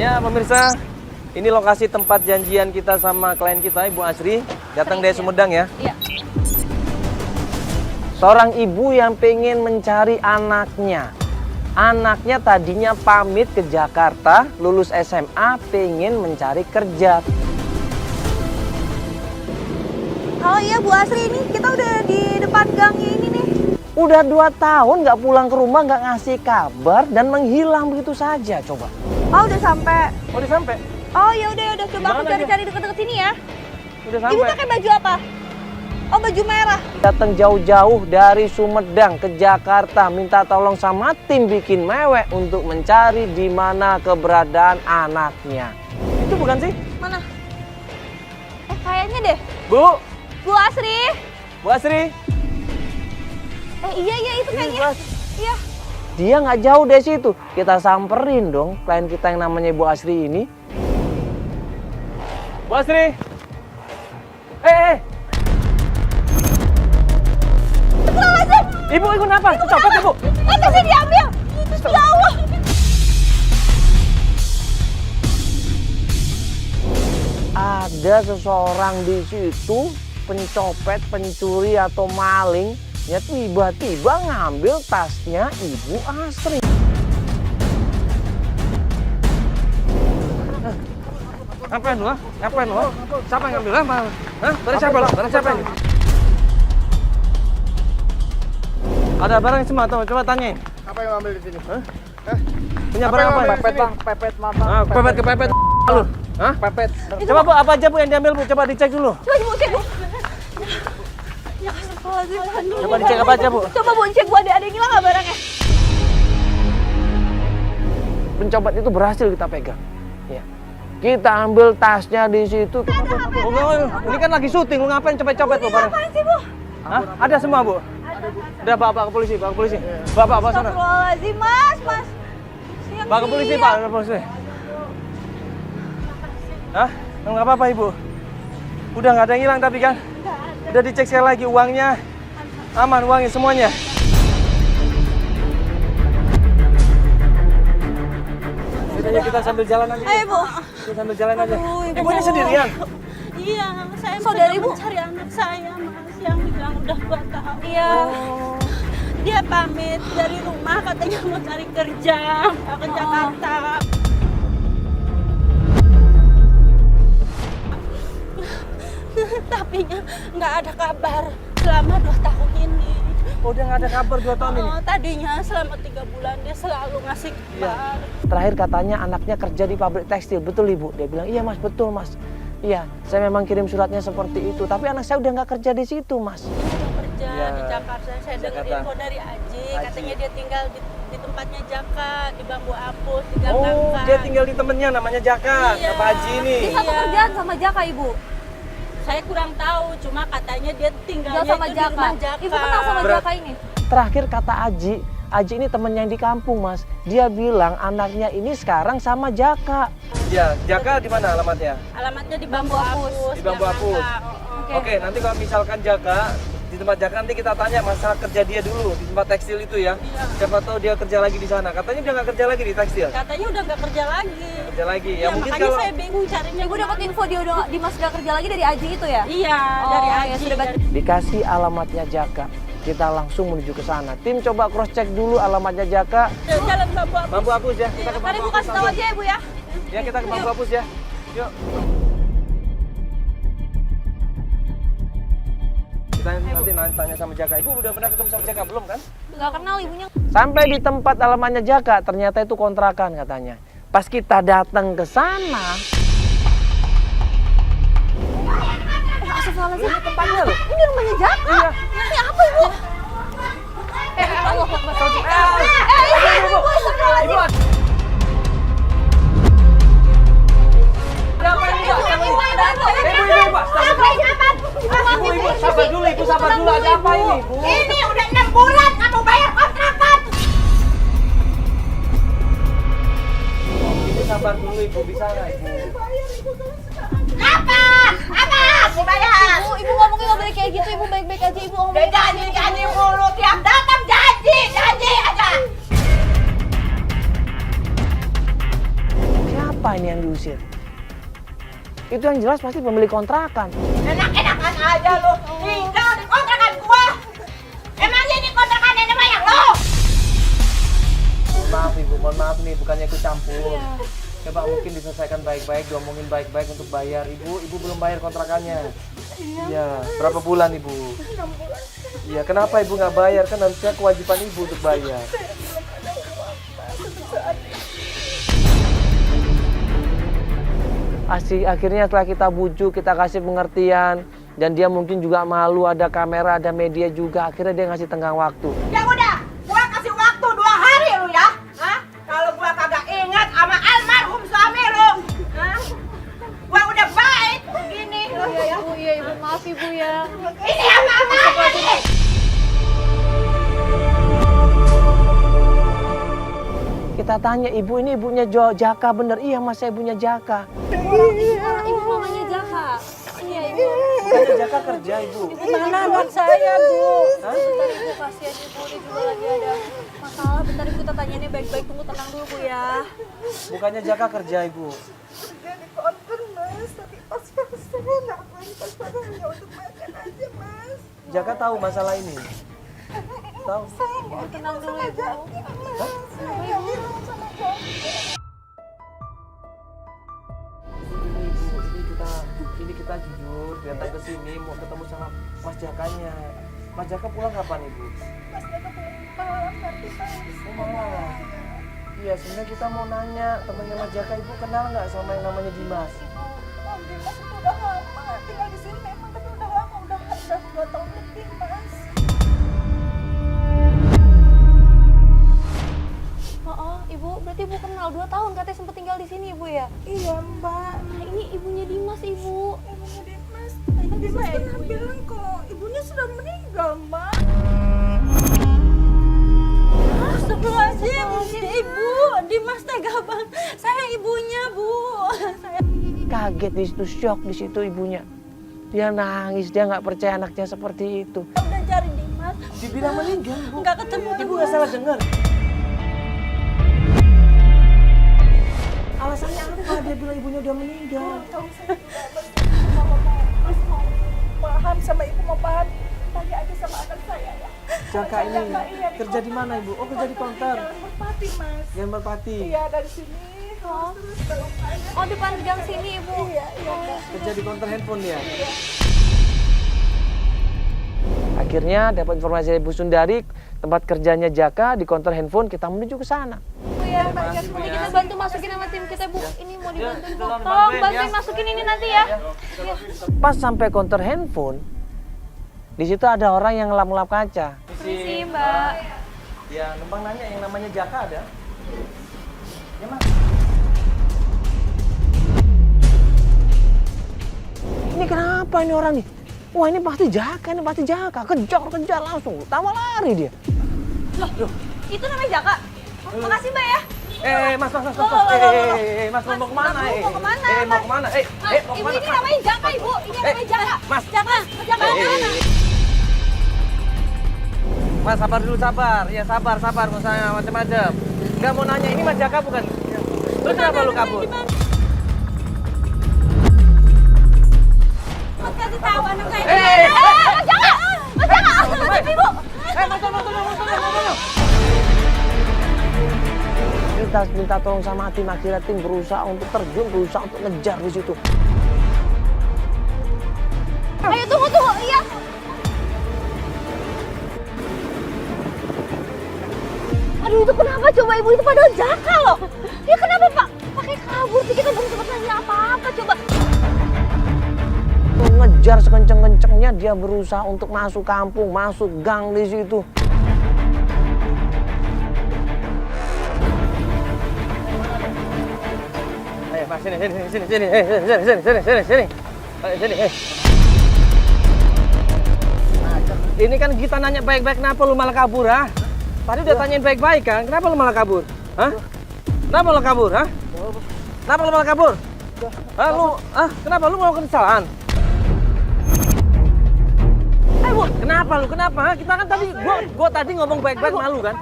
Ya pemirsa, ini lokasi tempat janjian kita sama klien kita, Ibu Asri. Datang dari Sumedang ya. Iya. Seorang ibu yang pengen mencari anaknya. Anaknya tadinya pamit ke Jakarta, lulus SMA, pengen mencari kerja. Halo iya Bu Asri, ini kita udah di depan gangnya ini nih. Udah 2 tahun nggak pulang ke rumah, nggak ngasih kabar, dan menghilang begitu saja, coba. Oh udah sampai. Oh, udah sampai? Oh ya udah coba aku Gimana cari-cari deket-deket sini ya. Udah Ibu sampai. pakai baju apa? Oh baju merah. Datang jauh-jauh dari Sumedang ke Jakarta, minta tolong sama tim bikin mewek untuk mencari di mana keberadaan anaknya. Itu bukan sih? Mana? Kayaknya deh. Bu, Bu Asri. Bu Asri. Iya itu Ini kayaknya. Bas. Iya. Dia nggak jauh dari situ. Kita samperin dong klien kita yang namanya Bu Asri ini. Bu Asri. Ibu, kenapa? Copot Ibu. Kasih diambil. Ya Allah. Ada seseorang di situ, pencopet, pencuri atau maling, ya tiba-tiba ngambil tasnya Ibu Asri. Ngapain lu? Ngapain lu? Siapa yang ngambil? Hah? Barang siapa lu? Barang siapa ini? Ada barang semua tuh, coba tanyain. Apa yang ngambil di sini? Hah? Punya barang apa? Pepet bang, pepet mama. Ah, kepepet lu. Hah? Pepet. Coba Bu, apa aja Bu yang diambil Bu? Coba dicek dulu. Coba Bu cek Bu. Ya astagfirullahaladzim. Coba dicek apa aja Bu? Coba Bu cek Bu ada yang hilang nggak barangnya? Pencopet itu berhasil kita pegang. Ya. Kita ambil tasnya di situ. Ini kan lagi syuting, lu ngapain copet-copet Bu barang? Apaan sih Bu? Hah? Ada semua Bu? Udah bawa ke polisi, bawa ke polisi. Bawa sana. Astagfirullahaladzim Mas. Bawa ke polisi Pak, ke polisi. Hah? Nggak apa-apa Ibu. Udah nggak ada yang hilang tapi kan? Udah dicek sekali lagi uangnya. Aman uangnya semuanya. Udah kita sambil jalan aja. Ayo Bu. Kita sambil jalan aja. Aduh, Ibu ini sendirian? Iya, saya Saudari Bu? mencari anak saya, Mas, yang bilang udah 2 tahun. Iya. Dia pamit dari rumah, katanya mau cari kerja, mau ke Jakarta. Tapi nggak ada kabar selama 2 tahun ini. Oh, udah nggak ada kabar 2 tahun ini? Tadinya selama 3 bulan dia selalu ngasih kabar. Terakhir katanya anaknya kerja di pabrik tekstil, betul Ibu? Dia bilang, iya Mas, betul Mas. Iya, saya memang kirim suratnya seperti itu, tapi anak saya udah nggak kerja di situ Mas. Dia kerja Iya. di Jakarta. Saya dengar Jakarta. info dari Aji, Aji. katanya dia tinggal di tempatnya Jaka, di Bambu Apus, di Gang Oh, Nangka. dia tinggal di temennya namanya Jaka, Iya. Pak Haji ini. Di satu Iya. kerjaan sama Jaka Ibu. Saya kurang tahu, cuma katanya dia tinggalnya Tinggal sama itu di Jaka. rumah Jaka. Ibu kenal sama Berat. Jaka ini? Terakhir kata Aji ini temennya yang di kampung Mas. Dia bilang anaknya ini sekarang sama Jaka. Ya, Jaka di mana alamatnya? Alamatnya di Bambu Bambu Apus. Di Bambu Gang Apus. Nangka. Oke, nanti kalau misalkan Jaka di tempat Jaka nanti kita tanya masalah kerja dia dulu di tempat tekstil itu ya. Siapa tahu dia kerja lagi di sana. Katanya dia nggak kerja lagi di tekstil. Katanya udah nggak kerja lagi. Kerja lagi. Ya, Ya, mungkin makanya kalau saya bingung carinya. Ibu dapat info dia udah di Mas gak kerja lagi dari Aji itu ya? Iya, Oh, dari ya, Aji. sudah baca. dikasih alamatnya Jaka, kita langsung menuju ke sana. Tim coba cross check dulu alamatnya Jaka. Jalan Bambu Apus. Bambu Apus ya. Kita ke Tadi Bambu Bu Apus kasih tahu langsung. aja ya Bu ya. Ya, kita ke Bambu Apus ya. Yuk. Kita nanti tanya sama Jaka. Ibu udah pernah ketemu sama Jaka belum kan? Gak kenal ibunya. Sampai di tempat alamatnya Jaka, ternyata itu kontrakan katanya. Pas kita datang ke sana, Astagfirullahaladzim. ini tempatnya loh. Ini rumahnya Jaka. Iya. Ini apa Ibu? Allah Akbar. Ibu, astagfirullahaladzim. Apa ini, Pak? Ibu, sabar dulu, Ibu, sabar dulu. Ada apa ini, Bu? Ini udah 6 bulan kamu bayar kontrakan. Ibu sabar dulu, Ibu. Bisa nggak, Ibu? Apa? Aku bayar. Ibu ngomongnya gak boleh kayak gitu. Ibu baik-baik aja. Ibu ngomongnya. Janji mulu tiap datang janji aja. Siapa Siapa ini yang diusir? Itu yang jelas pasti pemilik kontrakan. Enak-enakan aja lu. Tinggal di kontrakan gua. Emangnya ini kontrakan nenek moyang lu? Mohon maaf Ibu, mohon maaf nih, bukannya ikut campur. Coba mungkin diselesaikan baik-baik, diomongin baik-baik untuk bayar. Ibu belum bayar kontrakannya. Iya, berapa bulan Ibu? 6 bulan. Iya, kenapa Ibu nggak bayar? Kan harusnya kewajiban Ibu untuk bayar. Akhirnya setelah kita bujuk, kita kasih pengertian, dan dia mungkin juga malu, ada kamera, ada media juga. Akhirnya dia ngasih tenggang waktu. Ya udah, gua kasih waktu 2 hari lu ya. Hah? Kalau gua kagak ingat sama almarhum suami lu. Hah? Gua udah baik begini. Iya ibu, maaf ibu ya. Ini apa-apanya nih? Kita tanya, ibu ini ibunya Jaka bener? Iya mas, saya ibunya Jaka. Ibu namanya Jaka. Iya ibu. Bukannya Jaka kerja ibu? Mana anak saya bu? Bentar ibu, kasihan ibu, dia juga lagi ada masalah. Bentar ibu, kita tanyainnya baik-baik, tunggu tenang dulu bu ya. Bukannya Jaka kerja ibu? Kerja di konter mas, tapi pas-pasan ngapain pas-pasan hanya untuk makan aja mas. Jaka tahu masalah ini? Tahu? Ibu tenang dulu ibu. Ini kita jujur, datang ke sini mau ketemu sama Mas Jakanya. Mas Jaka pulang kapan ibu? Mas Jaka pulang nanti mas. Oh malah. Iya, sebenarnya kita mau nanya, temannya Mas Jaka ibu kenal nggak sama yang namanya Dimas? Om Dimas itu udah lama tinggal di sini memang, tapi udah lama, udah 2 tahun lebih mas. Oh, ibu, berarti ibu kenal 2 tahun katanya sempat tinggal di sini ibu ya? Iya mbak. Nah, ini ibunya Dimas ibu. Ibunya Dimas. Dimas pernah bilang kalau ibunya sudah meninggal mbak. Astagfirullahaladzim, ibu, Dimas tega banget. Saya ibunya bu. Kaget di situ, syok di situ ibunya. Dia nangis, dia nggak percaya anaknya seperti itu. Udah cari Dimas, Dibilang meninggal ibu. nggak ketemu. Ibu nggak salah dengar. Alasannya apa dia bilang ibunya udah meninggal? Tahu saya juga mas mau paham sama ibu, mau paham tanya aja sama anak saya ya. Jaka ini kerja di mana ibu? Oh kerja di konter. Jalan Merpati mas. Yang Merpati. Iya dari sini. Terus belok aja. Oh, depan gang sini ibu. Iya mbak. Kerja di konter handphone ya. Akhirnya dapat informasi dari Bu Sundari, tempat kerjanya Jaka di konter handphone, kita menuju ke sana. Bu ya, nanti kita bantu masukin sama tim kita bu. Ini mau dibantuin bu. Tolong bantuin masukin ini nanti ya. Iya. Pas sampai konter handphone, di situ ada orang yang ngelap-ngelap kaca. Permisi mbak. Ya, numpang nanya yang namanya Jaka ada? Ya mas. Ini kenapa ini orang nih? Wah ini pasti Jaka, kejar langsung, tambah lari dia. Loh, itu namanya Jaka. Makasih mbak ya. Mas, Mas mau kemana? Mau kemana? Mau kemana? Mau Ibu kemana? ini namanya Jaka ibu. Ini namanya Jaka. Mas. Jaka mau kemana? Mas sabar dulu, sabar. Ya sabar, nggak usah macam-macam. Nggak mau nanya, ini Mas Jaka bukan? Terus kenapa lu kabur? Mas kasih tahu anak saya. Mas Jaka! Mas Jaka! Ibu! Motor. Kita minta tolong sama tim, akhirnya tim berusaha untuk terjun, berusaha untuk ngejar di situ. Ayo tunggu. Iya. Aduh itu kenapa coba ibu itu padahal Jaka loh. Ya kenapa pak? Pakai kabur sih, kita belum sempat nanya apa-apa coba. Ngejar sekenceng-kencengnya, dia berusaha untuk masuk kampung, masuk gang di situ. Ayo mas, sini. Ayo, sini. Ini kan kita nanya baik-baik, kenapa lu malah kabur, ha? Tadi udah tanyain baik-baik kan, kenapa lu malah kabur? Hah? Kenapa lu kabur, ha? Kenapa lu malah kabur? Kenapa lu melakukan kesalahan? Kenapa lu? Kenapa? Kita kan tadi, gua tadi ngomong baik-baik malu kan?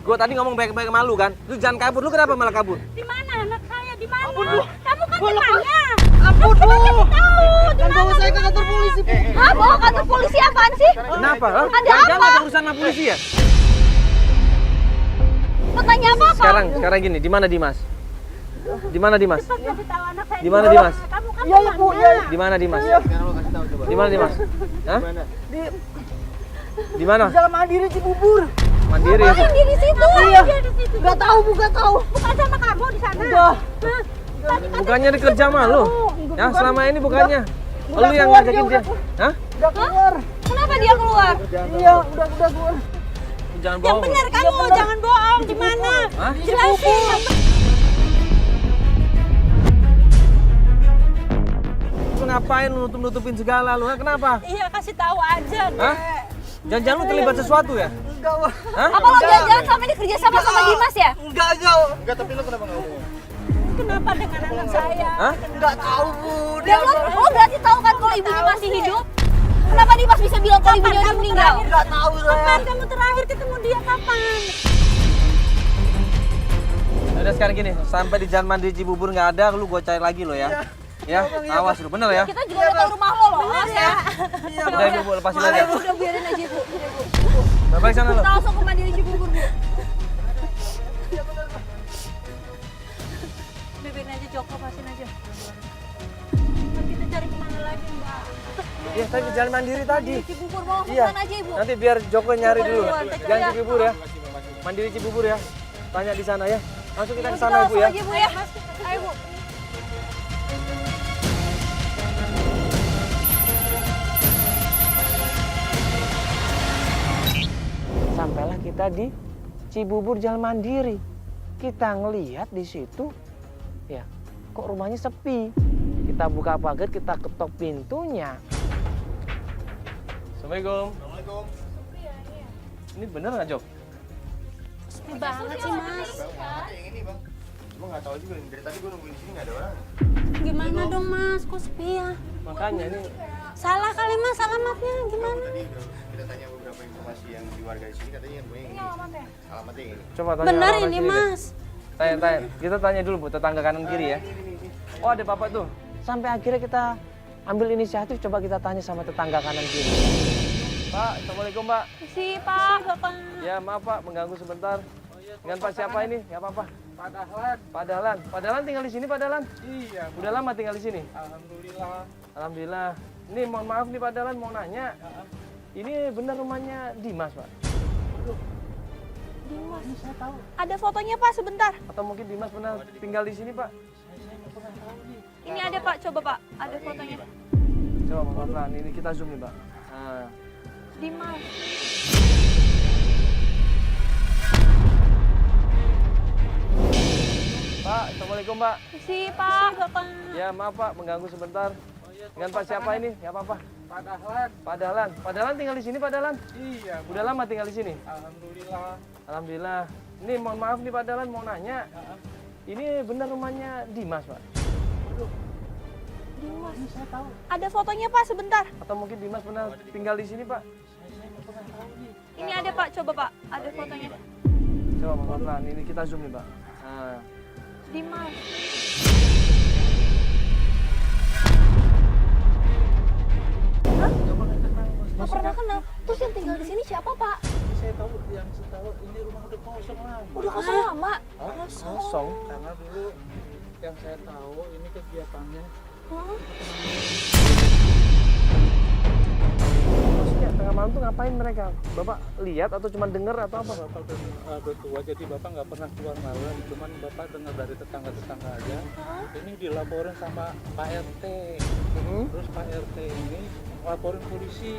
Gua tadi ngomong baik-baik malu kan? Lu jangan kabur, lu kenapa malah kabur? Di mana anak saya? Di mana? ampun, Bu. Kamu kan temannya. Ampun, Bu. Kan bawa saya ke kantor polisi, Bu. Hah, bawa kantor polisi apaan sih? Kenapa? Hah? Ada Jangan apa? ada urusan sama polisi ya? Pertanyaan apa-apa? Sekarang gini, di mana Dimas? Di mana Dimas? Kasih tahu anak saya. Di mana Dimas? Kamu kan Iya, Bu. Iya. Di mana Dimas? Di mana Dimas? Hah? Di Di mana? Jalan Mandiri Cibubur. Mandiri. Ngapain dia di situ? Iya. Dia di situ. Gak tahu, Bu, gak tahu. Bukan sama kamu di sana. Udah. Bukannya dikerja sama lu? Ya, selama ini bukannya. Udah Lu yang keluar ngajakin dia, dia. Hah? Udah keluar. Kenapa dia keluar? Iya, udah keluar. Jangan Yang bohong. benar kamu, jangan bohong. Di mana? Hah? Jelasin. Lu ngapain lu nutup-nutupin segala lu? Hah? Kenapa? Iya, kasih tahu aja. Hah? Jangan-jangan lu terlibat sesuatu ya? Enggak, Wak. Hah? Apa lo jalan-jalan sama ini kerja sama Dimas ya? Enggak. Enggak, tapi lo kenapa nggak ngomong? Kenapa dengan anak saya? Hah? Enggak tahu, Bu. Dan lo berarti tahu kan kalau ibunya masih hidup? Kenapa Dimas bisa bilang kalau ibunya udah meninggal? Enggak tahu, Kapan saya. kamu terakhir ketemu dia kapan? Udah sekarang gini, sampai di Jalan Mandiri Cibubur nggak ada, lu gua cari lagi lo ya. Ya, awas lu, bener ya. Kita juga udah tahu rumah lo loh. Benar ya? Udah ibu, lepasin aja. Udah biarin aja Bu. Udah, Bu. Balik sana lo. Kita langsung ke Mandiri Cibubur Bu. Udah biarin aja Joko, pasin aja. Nah, kita cari kemana lagi Mbak? Iya, tadi di Jalan Mandiri tadi. Cibubur mau langsung Iya. sana aja Ibu. Nanti biar Joko nyari dulu. Cibubur, Jangan ya. Cibubur ya. Mandiri Cibubur ya. Tanya di sana ya. Langsung kita ke Kita sana Ibu langsung ya. aja Bu ya. Ayo Bu. Sampailah kita di Cibubur Jalan Mandiri. Kita ngelihat di situ, ya, kok rumahnya sepi. Kita buka pagar, kita ketok pintunya. Assalamualaikum. Assalamualaikum. Ini bener nggak, Jok? Sepi banget sih Mas. Yang ini bang. Gue nggak tahu juga. Dari tadi gue nungguin di sini nggak ada orang. Gimana dong Mas? Kok sepi ya? Makanya ini Salah kali Mas alamatnya gimana? Tadi udah kita tanya beberapa informasi yang di warga di sini katanya gue yang ini. Alamatnya ini. coba tanya Benar orang ini sini deh. Mas. Tanya. Kita tanya dulu Bu, tetangga kanan kiri ya. Oh ada bapak tuh. Sampai akhirnya kita ambil inisiatif, coba kita tanya sama tetangga kanan kiri. Pak, assalamualaikum Pak. Si Pak, Bapak. Ya maaf Pak, mengganggu sebentar. Dengan Pak siapa ini? Gak apa-apa. Pak Dahlan. Pak Dahlan tinggal di sini Pak Dahlan? Iya. Udah lama tinggal di sini? Alhamdulillah. Ini mohon maaf nih Pak Dahlan, mau nanya. Ini benar rumahnya Dimas Pak? Dimas. Ada fotonya Pak sebentar. Atau mungkin Dimas pernah tinggal di sini Pak? Ini ada Pak, coba Pak. Ada fotonya. Coba pelan-pelan, ini kita zoom nih Pak. Nah. Dimas. Pak, assalamualaikum Pak. Si Pak, Bapak. Ya maaf Pak, mengganggu sebentar. Dengan Pak siapa ini? Gak apa-apa. Pak Dahlan. Pak Dahlan. Pak Dahlan tinggal di sini Pak Dahlan? Iya. Udah lama tinggal di sini? Alhamdulillah. Alhamdulillah. Ini mohon maaf nih Pak Dahlan, mau nanya. Ini benar rumahnya Dimas Pak? Dimas. Ada fotonya Pak sebentar. Atau mungkin Dimas pernah tinggal di sini Pak? Ini ada Pak, coba Pak. Ada fotonya. Coba pelan-pelan, ini kita zoom nih Pak. Nah. Dimas. Nggak pernah kenal. Terus yang tinggal di sini siapa Pak? Saya tahu ini rumah udah kosong lama. Udah kosong lama. Kosong. Karena dulu yang saya tahu ini kegiatannya Maksudnya tengah malam tuh ngapain mereka? Bapak lihat atau cuma dengar atau apa? Bapak udah tua, jadi Bapak nggak pernah keluar malam. Cuman Bapak dengar dari tetangga-tetangga aja. Ini dilaporin sama Pak RT. Terus Pak RT ini laporin polisi.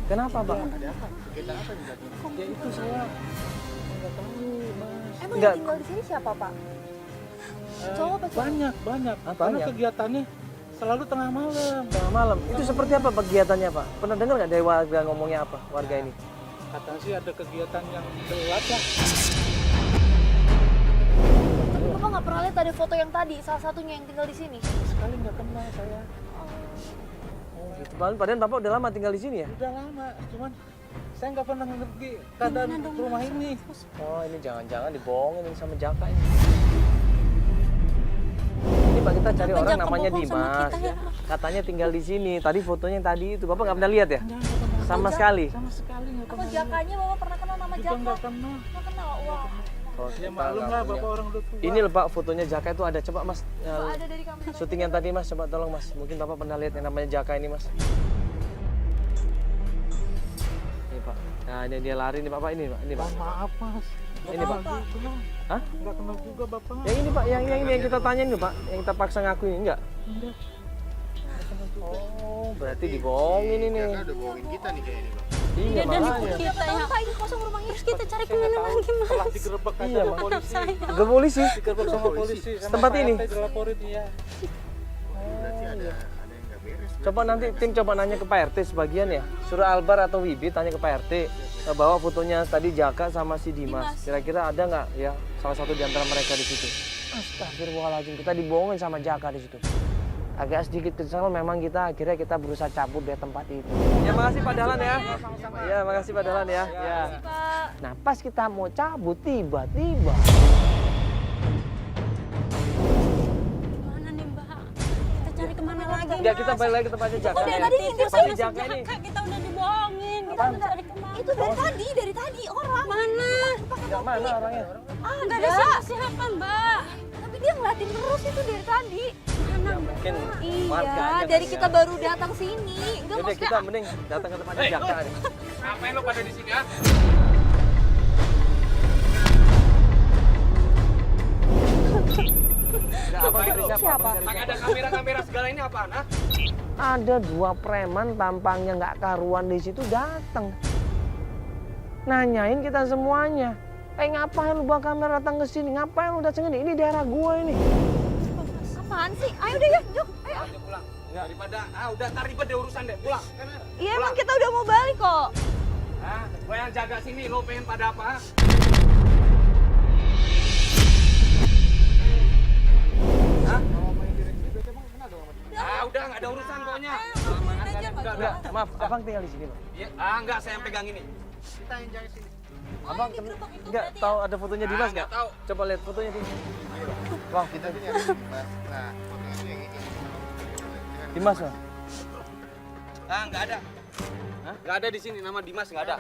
Kenapa Pak? Ya itu saya nggak tahu, Mas. Emang Nggak. yang tinggal di sini siapa Pak? Cowok apa cewek? Banyak. Ah, Karena banyak. kegiatannya selalu tengah malam. Tengah malam. Itu seperti apa kegiatannya Pak? Pernah dengar nggak dari warga ngomongnya apa? Warga ini? Katanya sih ada kegiatan yang gelap lah. Tapi Bapak nggak pernah lihat ada foto yang tadi, salah satunya yang tinggal di sini. Sekali nggak kenal saya. Gitu. Padahal Bapak udah lama tinggal di sini ya? Udah lama, cuman Saya nggak pernah ngerti keadaan rumah ini. Oh, ini jangan-jangan dibohongin sama Jaka ini. Ini Pak, kita cari orang Jaka namanya bohong sama Dimas. kita ya? Katanya tinggal di sini. Tadi fotonya yang tadi itu Bapak nggak pernah lihat ya? Sama sekali. Sama sekali nggak Apa pernah. Jakanya Bapak pernah kenal nama Juga Jaka? nggak kenal. Nggak kenal. Wah. Oh, Ya kita maklum nggak lah punya. Bapak orang udah tua. Ini loh Pak, fotonya Jaka itu ada. Coba Mas, Kok ada dari kamera? syuting yang tadi Mas, coba tolong Mas. Mungkin Bapak pernah lihat yang namanya Jaka ini Mas. Ini Pak. Nah, ini dia lari nih Pak. Ini Pak, ini Pak. Maaf Mas. Ini Pak. Hah? Nggak kenal juga Bapak. Yang ini Pak, yang ini yang kita tanyain nih Pak, yang kita paksa ngaku ini enggak? Enggak. Oh, berarti dibohongin ini. Jaka udah bohongin kita nih kayak ini bang. Iya, Dan makanya. ikut kita ya. Pak, ini kosong rumahnya. Terus kita cari kemana lagi, Setelah Mas? digerebek Iya, sama Mas. polisi. Ke polisi. Digerebek sama polisi. Sama Tempat Pak ini? RT dilaporin ya. Berarti ada yang nggak beres. Coba nanti tim coba nanya ke Pak RT sebagian ya. Suruh Albar atau Wibi tanya ke Pak RT. Bawa fotonya tadi Jaka sama si Dimas. Kira-kira ada nggak ya salah satu di antara mereka di situ? Astagfirullahaladzim, kita dibohongin sama Jaka di situ. Agak sedikit kesel memang akhirnya kita berusaha cabut dari tempat itu. Ya makasih Pak Dahlan ya. Ya makasih Pak Dahlan ya. Ya. Pak. Nah pas kita mau cabut tiba-tiba Gimana nih, Mbak? Kita cari kemana lagi, ya kita balik lagi ke tempatnya Jaka. Udah ya. tadi ngintip Pasti sama si Jaka ini. Jaka, kita udah dibohongin. Kita udah cari kemana? Itu dari tadi orang. Mana? Ya mana orangnya? Nggak ada siapa-siapa, Mbak. Tapi dia ngeliatin terus itu dari tadi. Ya mungkin warga Iya, aja dari kali kita ya. baru datang sini. Enggak Udah maksudnya kita mending datang ke tempatnya Jaka nih. Ngapain lo pada di sini ya? Udah, abang cari siapa? Abang cari Ada kamera-kamera segala ini apaan? Ah? Ada dua preman tampangnya nggak karuan di situ datang. Nanyain kita semuanya. Ngapain lu bawa kamera datang ke sini? Ngapain lu datang sini? Ini daerah gua ini. apaan sih? Ayo deh yuk, yuk. Ayo. Ayo pulang. Daripada udah ntar ribet deh urusan deh. Pulang. Iya emang kita udah mau balik kok. Ah, gua yang jaga sini, lo pengen pada apa? Hah? Udah nggak ada urusan pokoknya. Enggak, maaf, abang tinggal di sini, Bang. Iya, enggak, saya yang pegang ini. Kita yang jaga sini. Abang enggak tahu ada fotonya Dimas nggak nggak? tahu. Coba lihat fotonya Dimas. Bang, Kita sini ada Dimas. Nah, fotonya itu yang ini. Dimas, Bang. Nggak ada. Nggak ada di sini, nama Dimas nggak ada.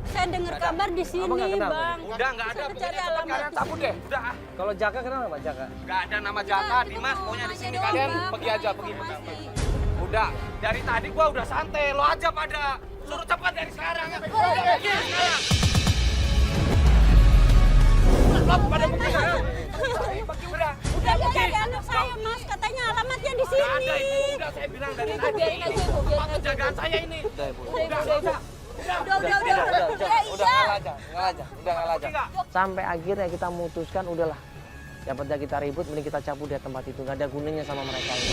Saya dengar kabar di sini, Abang nggak kenal, Bang. Udah nggak ada, Saya pokoknya cari tempat alamat. kalian cabut deh. Udah, Kalau Jaka kenal nggak, Pak Jaka? nggak ada nama Jaka, Dimas, pokoknya di sini kalian pergi aja, pergi. Udah, dari tadi gua udah santai, lo aja pada suruh cepat dari sekarang. Udah, pergi sekarang. Lo pada pergi sekarang. Pergi udah. Udah cari anak saya, Mas. Katanya alamatnya di Nggak ada sini. itu, udah saya bilang dari tadi. biarin aja, Bu, biarin Tempat penjagaan saya ini. Udah, Bu. Udah. Ngalah aja, udah ngalah aja. Sampai akhirnya kita memutuskan udahlah. Daripada kita ribut, mending kita cabut dari tempat itu. Nggak ada gunanya sama mereka ini.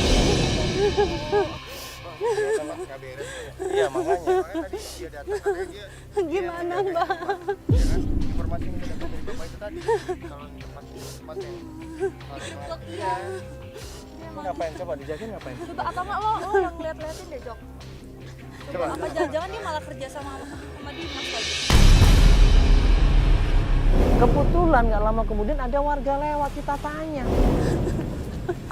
Nggak beres. Iya, makanya. Makanya tadi dia datang katanya dia Gimana, Mbak? ya kan informasi yang kita dapat dari bapak itu tadi kalau tempat yang iya. Ngapain? Coba dijagain ngapain? Coba atau enggak lo yang lihat-liatin deh, Jok. Coba. Apa jangan-jangan dia malah kerja sama Dimas lagi. Kebetulan nggak lama kemudian ada warga lewat, kita tanya.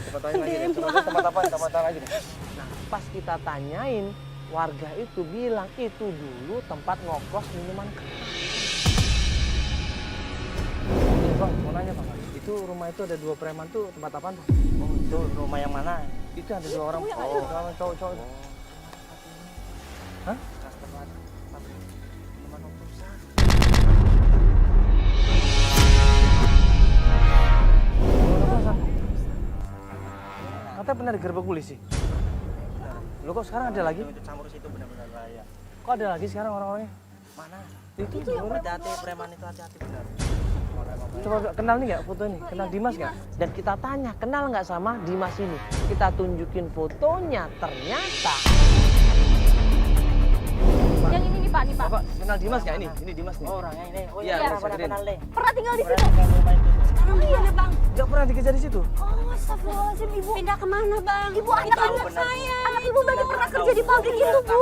Coba tanya lagi deh, coba lihat tempat apa, tempat lagi deh. Nah, pas kita tanyain, warga itu bilang itu dulu tempat ngokos minuman keras. Bang, mau nanya Bang, itu rumah itu ada dua preman tuh tempat apaan Bang? Oh, itu rumah yang mana? Itu ada dua orang, cowok. Hah? Katanya pernah digerebek polisi. Lo kok sekarang ada lagi? Campur situ benar-benar bahaya. Kok ada lagi sekarang orang-orangnya? Mana? Itu yang hati-hati preman itu hati-hati benar. coba kenal nih nggak foto ini? Kenal Dimas nggak? Dan kita tanya, kenal nggak sama Dimas ini? Kita tunjukin fotonya, ternyata. Yang ini nih Pak, nih Pak. Bapak kenal Dimas nggak ini? Ini Dimas nih. Oh, orangnya ini. Oh Iya, iya, Mas pernah Adrian. kenal deh. Pernah tinggal di situ. Pernah tinggal di rumah itu. Sekarang gimana, Bang? Nggak pernah dikejar di situ. Oh, astagfirullahaladzim Ibu. Pindah kemana, Bang? Ibu Itu anak anak saya. Anak Ibu berarti pernah kerja di pabrik itu, Bu.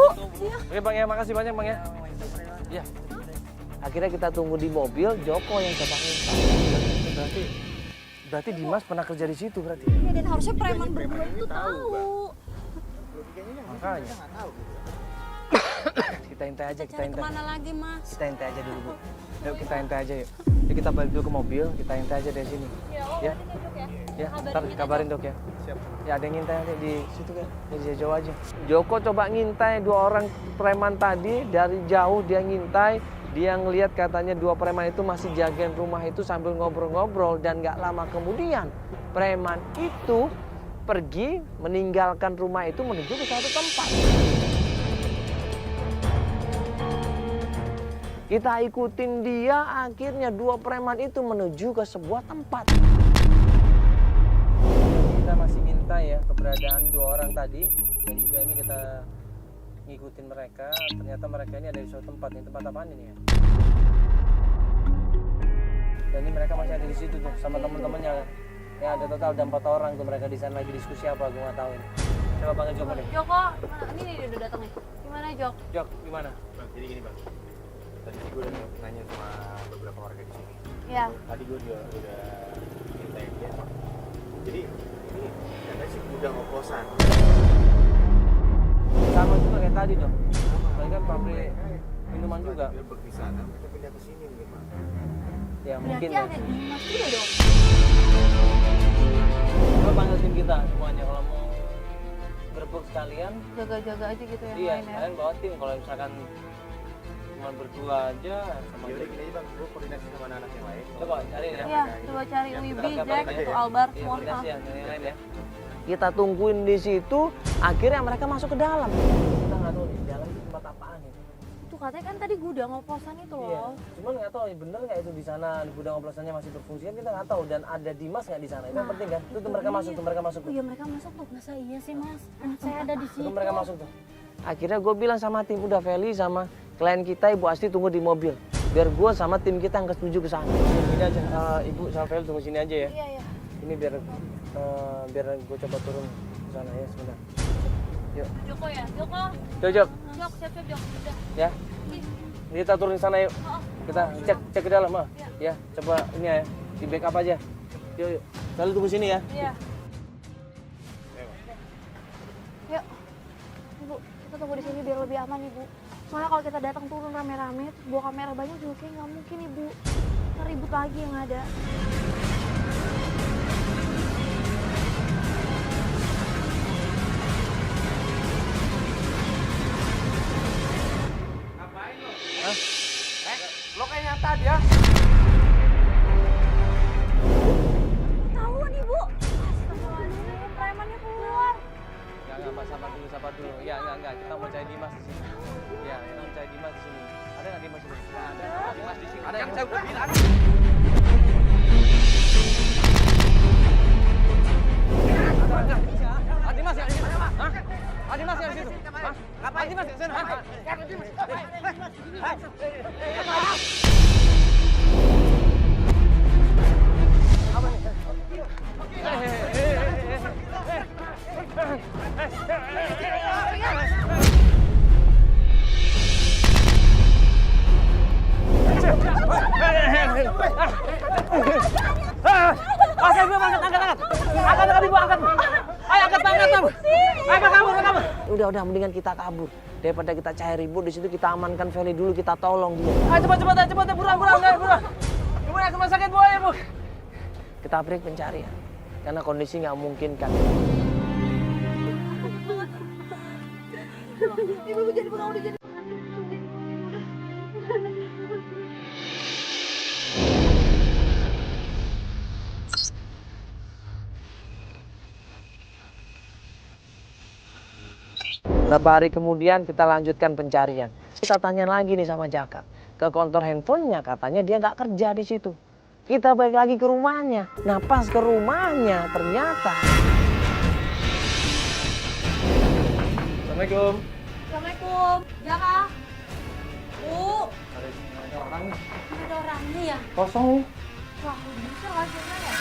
Oke Bang ya, makasih banyak Bang ya. Ya. Akhirnya kita tunggu di mobil, Joko yang coba ngintai. Berarti Dimas pernah kerja di situ berarti. Ya, dan harusnya preman berdua itu tahu. Makanya. Kita nggak tahu gitu. Kita intai aja, kita Cari intai. kemana lagi, Mas? Kita intai aja dulu, Bu. Yuk kita intai aja yuk. Yuk kita balik dulu ke mobil, kita intai aja dari sini. Ya, Ya. Ya, ntar kabarin Dok ya. Siap. Ya ada yang ngintai nanti di situ kan, di jauh aja. Joko coba ngintai 2 orang preman tadi, dari jauh dia ngintai. Dia ngelihat katanya 2 preman itu masih jagain rumah itu sambil ngobrol-ngobrol, dan nggak lama kemudian preman itu pergi meninggalkan rumah itu menuju ke satu tempat. Kita ikutin dia, akhirnya 2 preman itu menuju ke sebuah tempat. Kita masih ngintai ya keberadaan 2 orang tadi, dan juga ini kita ngikutin mereka. Ternyata mereka ini ada di suatu tempat. Ini tempat apaan ini ya? Dan ini mereka masih ada di situ tuh sama teman-temannya. Ya ada total ada 4 orang tuh, mereka di sana lagi diskusi apa, gue nggak tahu ini. Coba panggil Joko deh. Joko, gimana? Ini dia udah datang nih. Gimana, Jok? Jok, gimana? Bang, jadi gini bang. Tadi gue udah nanya sama beberapa warga di sini. Ya. Tadi gue juga udah minta dia. Jadi ini katanya sih gudang oplosan. Sama juga kayak tadi dong. Tadi kan pabrik minuman juga. Dia di sana, kita pindah ke sini mungkin bang. Ya Berarti mungkin ya. ada Dimas juga dong. Coba panggil tim kita semuanya kalau mau berbuk sekalian. Jaga-jaga aja gitu ya. Iya, main ya. kalian bawa tim. Kalau misalkan cuma berdua aja sama Ya udah Jack. gini aja bang, gue koordinasi sama anak-anak yang lain. Coba cari ya. Iya, coba cari Wibi, Kita Jack, balik aja itu ya. Albar, Iya, semua. koordinasi ya, yang lain ya. Kita tungguin di situ, akhirnya mereka masuk ke dalam. Kita nggak tahu nih, di dalam itu tempat apaan itu. Tuh katanya kan tadi gudang oplosan itu Iya, loh. cuman nggak tahu bener nggak itu di sana gudang oplosannya masih berfungsi kan kita nggak tahu, dan ada Dimas nggak di sana itu yang penting kan. Itu tuh mereka masuk tuh, mereka masuk Oh tuh. iya, mereka masuk tuh. Masa iya sih, Mas? Anak saya ada di situ. Itu mereka masuk tuh. Akhirnya gue bilang sama tim, udah Feli sama klien kita Ibu Asti tunggu di mobil. Biar gue sama tim kita yang setuju ke sana. Sini aja, Ibu sama Feli tunggu sini aja ya. Iya, iya. Ini biar gue coba turun ke sana ya sebentar. Yuk, Joko ya? Joko. Jok, Jok, siap-siap, Jok. Udah. ya. Kita turun ke sana yuk. Kita cek ke dalam, ya. Coba ini ya, di backup aja. Yuk, yuk. Selalu tunggu sini ya. Iya. Yuk. Ibu, kita tunggu di sini biar lebih aman, Ibu. Soalnya kalau kita datang turun rame-rame, terus bawa kamera banyak juga kayak nggak mungkin, Ibu. Ntar ribut lagi yang ada. Lo kayak nyata dia. Ketahuan, Ibu. Astagfirullahaladzim, premannya keluar. Enggak, sabar dulu. Ya, enggak. Kita mau cari Dimas di sini. Ya, kita mau cari Dimas di sini. Ada nggak Dimas di sini? Nggak ada. Dimas di sini. Ada yang saya udah bilang. Dimas ya di situ. Hah? Dimas ya di situ. Hah? Ngapain Dimas di sana? Apa nih? Angkat ibu, angkat. Ayo angkat. Ayo kabur. Udah, mendingan kita kabur daripada kita cari ribut di situ. Kita amankan Feli dulu, kita tolong dia. Ayo cepat, buruan. Ibu ya ke rumah sakit, Bu. Kita break pencarian karena kondisi nggak mungkin kan. Ibu jadi pengaruh jadi. Beberapa hari kemudian kita lanjutkan pencarian. Kita tanya lagi nih sama Jaka. Ke kontor handphonenya katanya dia nggak kerja di situ. Kita balik lagi ke rumahnya. Nah pas ke rumahnya ternyata. Assalamualaikum. Assalamualaikum. Jaka. Bu. Ada orang nih. Ada orangnya ya? Kosong nih. Wah, bisa hasilnya ya?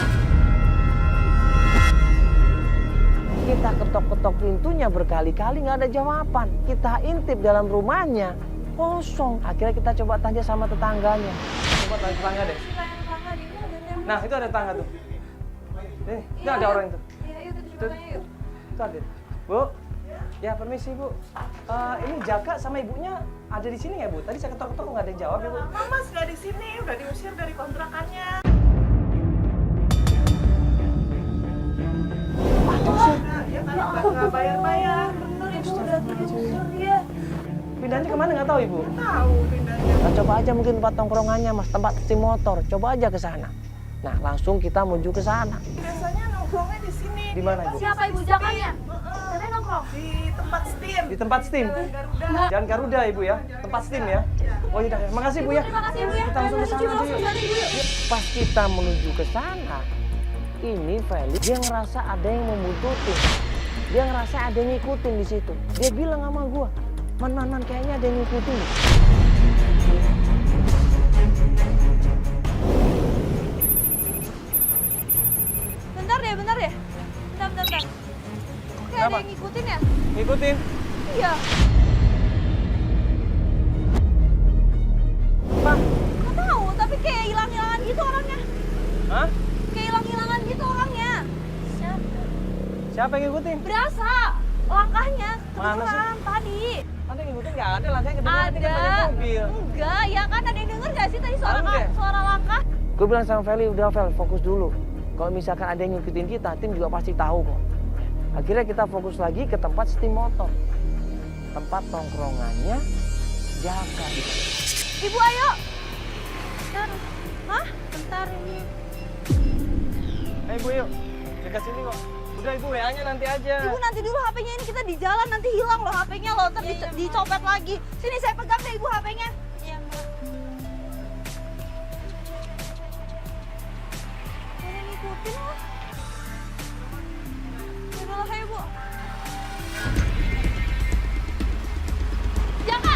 Kita ketok-ketok pintunya berkali-kali nggak ada jawaban. Kita intip dalam rumahnya, Kosong. Akhirnya kita coba tanya sama tetangganya. Coba tanya tetangga deh. Nah, itu ada tetangga tuh. Itu ada orang itu. Itu ada. Bu, ya permisi Bu. Ini Jaka sama ibunya ada di sini ya Bu? Tadi saya ketok-ketok nggak ada yang jawab ya Bu? Mas nggak di sini, udah diusir dari kontrakannya. Ya kan nggak bayar-bayar, bener ibu udah diusir dia. Pindahnya kemana nggak tahu Ibu? Tahu pindahnya. Nah, coba aja mungkin tempat tongkrongannya Mas, tempat cuci motor. Coba aja ke sana. Nah, langsung kita menuju ke sana. Biasanya nongkrongnya di sini. Di mana Ibu? Siapa ibu Jakanya? Katanya nongkrong. Di tempat steam. Di tempat steam. Garuda. Jalan Garuda Ibu ya, tempat steam ya. Oh iya, makasih Bu ya. Terima kasih ibu ya. Kita langsung ke sana aja yuk. Pas kita menuju ke sana, ini Feli dia ngerasa ada yang membututin. Dia ngerasa ada yang ngikutin di situ. Dia bilang sama gua, man, kayaknya ada yang ngikutin. Bentar deh. Bentar. Kayak ada Kenapa? yang ngikutin ya? Ngikutin? Iya. Apa? Nggak tahu, tapi kayak hilang-hilangan gitu orangnya. Hah? Kayak hilang-hilangan gitu orangnya. Siapa yang ngikutin? Berasa langkahnya Mana sih? kedengeran tadi. Ada yang ngikutin nggak ada, langkahnya kedengeran kan banyak Ada. mobil. Enggak, ya kan ada yang denger gak sih tadi suara Ada deh. suara langkah? Gue bilang sama Feli, udah Fel, fokus dulu. Kalau misalkan ada yang ngikutin kita, tim juga pasti tahu kok. Akhirnya kita fokus lagi ke tempat steam motor. Tempat tongkrongannya Jaka. Ibu ayo. Bentar. Hah? Bentar ini. Ayo Ibu yuk, dekat sini kok. Udah Ibu, WA-nya nanti aja. Ibu nanti dulu HP-nya ini kita di jalan nanti hilang loh HP-nya loh, ntar dicopet lagi. Sini saya pegang deh Ibu HP-nya. Iya, Mbak. Ada yang ngikutin loh. Udah lah, Ibu. Jaka!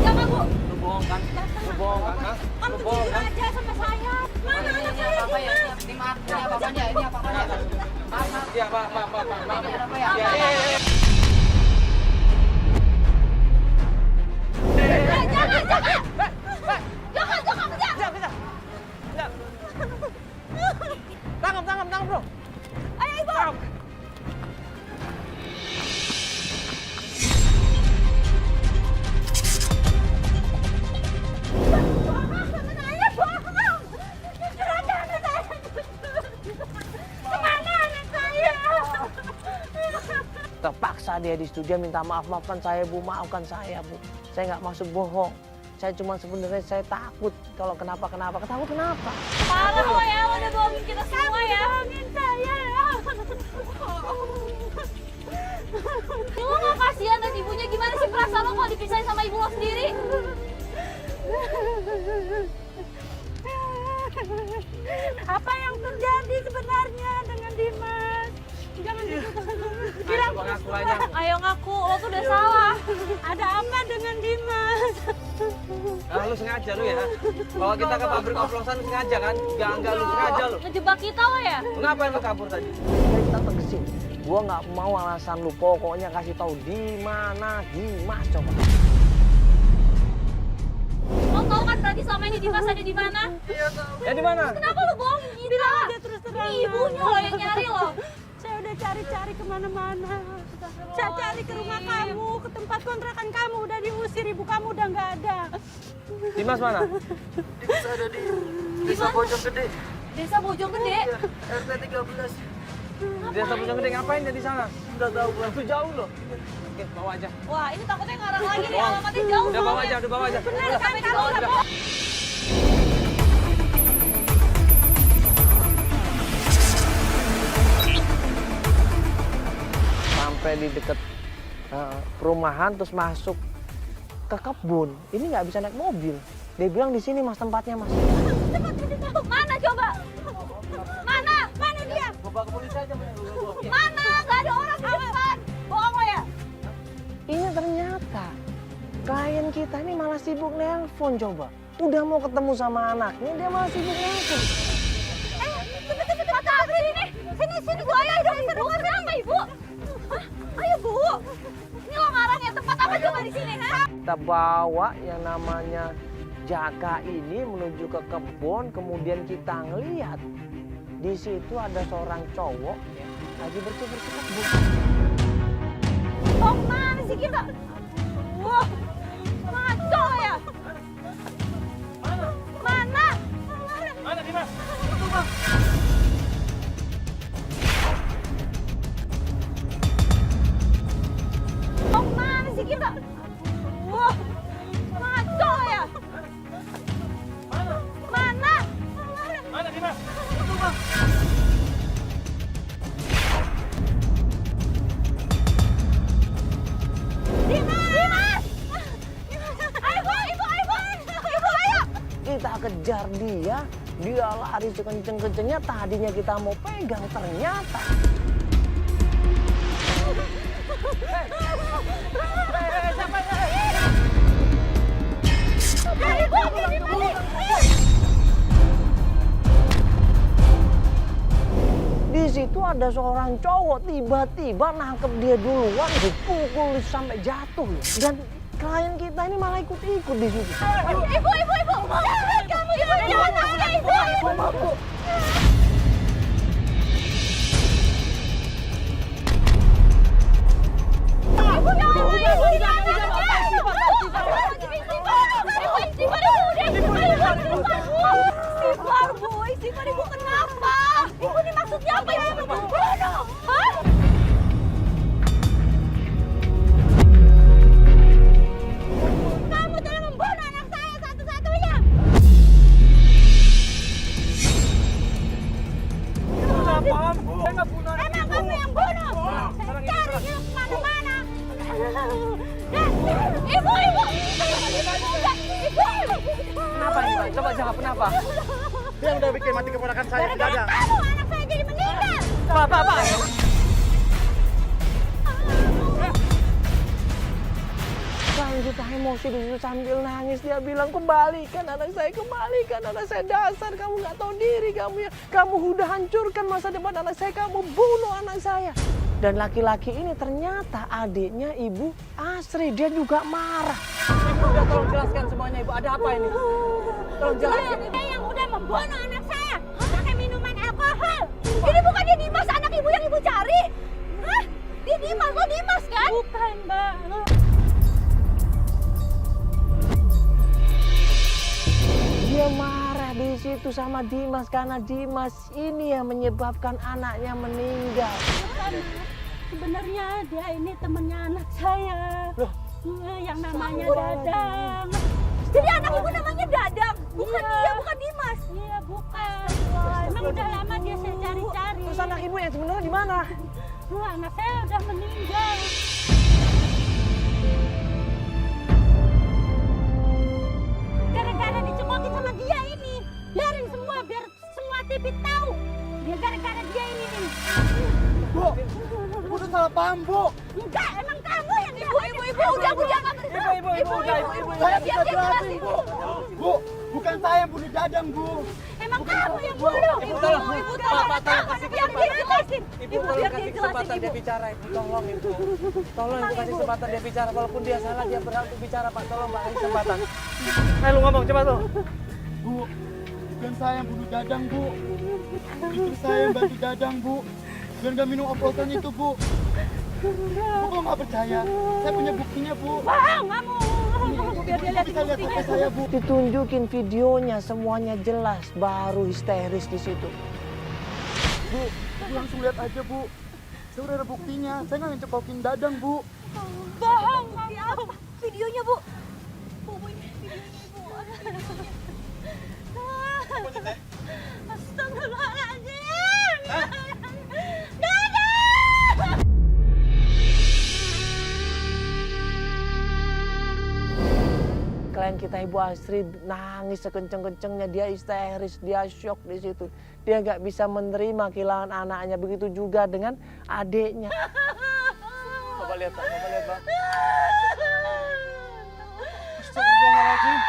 Jaka, Bu! Lu bohong kan? Lu bohong kan? Hah? Kamu Lu tuh bohong jujur kan? aja sama saya. Mana anak saya apa ya? Dimas? Ini maaf, ini apa-apanya, ini apa-apanya. Maaf. Iya, maaf. Ini apa ya? Iya. Jangan! Jangan, kejar! Bisa. Tangkap bro. Ayo Ibu! Tangkap. Bohong sama saya, bohong! Jujur aja anak saya! Kemana anak saya? Terpaksa dia di studio minta maafkan saya Bu, maafkan saya Bu. Saya nggak maksud bohong. Saya cuma sebenarnya saya takut kalau kenapa. Takut kenapa? Parah lo ya, lo udah bohongin kita semua ya. Bohongin saya ya. Lo gak kasihan dan ibunya, gimana sih perasaan lo kalau dipisahin sama ibu lo sendiri? Apa yang terjadi sebenarnya dengan Dimas? Jangan bilang. Ngaku aja. Ayo ngaku, lo tuh udah salah. Ada apa dengan Dimas? Ah, lu sengaja lu ya. Kalau kita ke pabrik oplosan lu sengaja kan? Enggak lu sengaja lu. Ngejebak kita lo ya? Kenapa lu kabur tadi? Kita tegesin. Gua nggak mau alasan lu, pokoknya kasih tahu di mana Dimas coba. Lo tau kan berarti selama ini Dimas ada di mana? Ya di mana? Kenapa lo bohongin kita? Bilang aja terus terang. Ibunya lo yang nyari lo. Saya udah cari-cari kemana-mana. Saya cari ke rumah kamu, ke tempat kontrakan kamu. Udah diusir, ibu kamu udah nggak ada. Dimas mana? Dimas ada di Desa Bojonggede. Desa Bojonggede? RT 13. Desa Bojonggede ngapain dia di sana? Enggak tahu gua. Itu jauh loh. Oke, bawa aja. Wah ini takutnya ngarang lagi nih, alamatnya jauh. Udah bawa soalnya. aja, udah bawa aja. Bener Udah. kan kamu udah bohong. Sampai di deket perumahan terus masuk ke kebun. Ini nggak bisa naik mobil. Dia bilang di sini Mas tempatnya Mas. Mana coba? Mana? Mana dia? Bawa ke polisi aja. Mana? Gak ada orang di depan. Bohong lo ya? Ini ternyata klien kita ini malah sibuk nelpon coba. Udah mau ketemu sama anaknya dia malah sibuk nelpon. Cepet. Mata April ini. Sini gua ayo dong. Ibu siapa ibu? kita bawa yang namanya Jaka ini menuju ke kebun, kemudian kita ngelihat di situ ada seorang cowok ya, lagi bersih-bersih kebun. Oh, mana sih kita? Wah, ngaco ya? Mana? Mana Dimas? Oh, mana sih kita? Wah, ngaco ya? Mana? Mana Dimas? Dimas! Ibu, ayo! Kita kejar dia, dia lari sekenceng-kencengnya, tadinya kita mau pegang, ternyata di situ ada seorang cowok tiba-tiba nangkep dia duluan, dipukul sampai jatuh. Dan klien kita ini malah ikut-ikut di situ. Ibu! Kamu jangan nanya, Ibu! Istighfar, Ibu kenapa? Ibu ini maksudnya apa? Ibu membunuh? Hah? Kamu telah membunuh anak saya satu-satunya. Kenapa? Saya nggak bunuh. Emang kamu yang bunuh? Saya cari dia kemana-mana. Ibu! Kenapa ini, Pak? Coba jawab kenapa? Dia udah bikin mati keponakan saya, Gara-gara Dadang. kamu anak saya jadi meninggal. Pak. Klien kita emosi di situ sambil nangis, dia bilang kembalikan anak saya, dasar kamu nggak tahu diri kamu ya, kamu udah hancurkan masa depan anak saya, kamu bunuh anak saya. Dan laki-laki ini ternyata adiknya Ibu Asri, dia juga marah. Ibu udah tolong jelaskan semuanya Ibu, ada apa ini? Tolong jelaskan. Dia yang udah membunuh anak saya pakai minuman alkohol. Ini bukan dia Dimas, anak Ibu yang Ibu cari. Hah? Dia Dimas, lo Dimas kan? Bukan, Mbak. Dia marah di situ sama Dimas karena Dimas ini yang menyebabkan anaknya meninggal. Sebenarnya dia ini temennya anak saya. Loh? Yang namanya Dadang. Jadi anak Ibu namanya Dadang, bukan dia, bukan Dimas. Iya, bukan. Emang udah lama dia saya cari-cari. Terus anak Ibu yang sebenarnya di mana? Anak saya udah meninggal. Gara-gara dicekokin sama dia ini. Biarin semua, biar semua TV tahu. Dia gara-gara dia ini nih. Bu, Bu udah salah paham, Bu. Enggak, emang kamu yang Ibu, udah jangan. Ibu, Saya bisa jelasin, Bu. Bu, bukan saya yang bunuh Dadang, Bu. Emang kamu yang bunuh. Ibu tolong, Pak, tolong kasih Biar dia jelasin. Ibu tolong kasih kesempatan dia bicara, Ibu. Tolong Ibu. Tolong Ibu kasih kesempatan dia bicara, walaupun dia salah dia berhak untuk bicara, Pak. Tolong Pak kasih kesempatan. Ayo lu ngomong cepat lu. Bu, bukan saya yang bunuh Dadang, Bu. Itu saya yang bantu Dadang, Bu. Biar nggak minum oplosan itu, Bu. Bu kalau nggak percaya, saya punya buktinya, Bu. Bang, kamu. Biar dia lihat Bisa lihat buktinya. HP saya, Bu. Ditunjukin videonya semuanya jelas, baru histeris di situ. Bu, langsung lihat aja, Bu. Saya udah ada buktinya. Saya nggak ngecekokin Dadang, Bu. Bohong, apa? Videonya, Bu. Bu, ini videonya, Bu. Astagfirullahaladzim. Dadang! Klien kita Ibu Asri nangis sekenceng-kencengnya, dia histeris, dia shock di situ. Dia nggak bisa menerima kehilangan anaknya, begitu juga dengan adiknya. Coba lihat, Pak. Astagfirullahaladzim.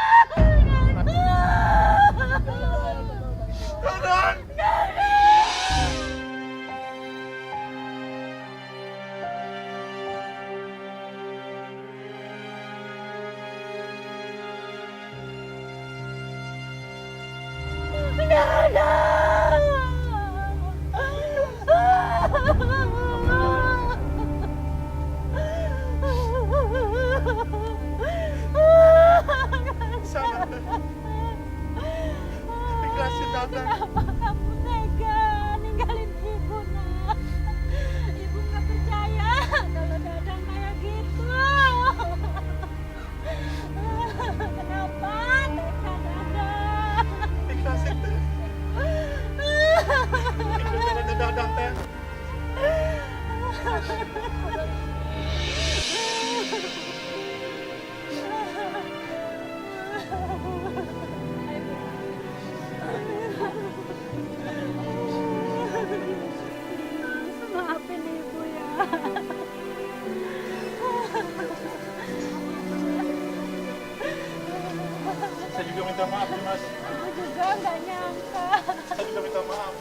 minta maaf nih Mas. Ibu juga nggak nyangka. Saya juga minta maaf.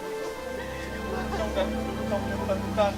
Kamu udah dulu kamu bukan.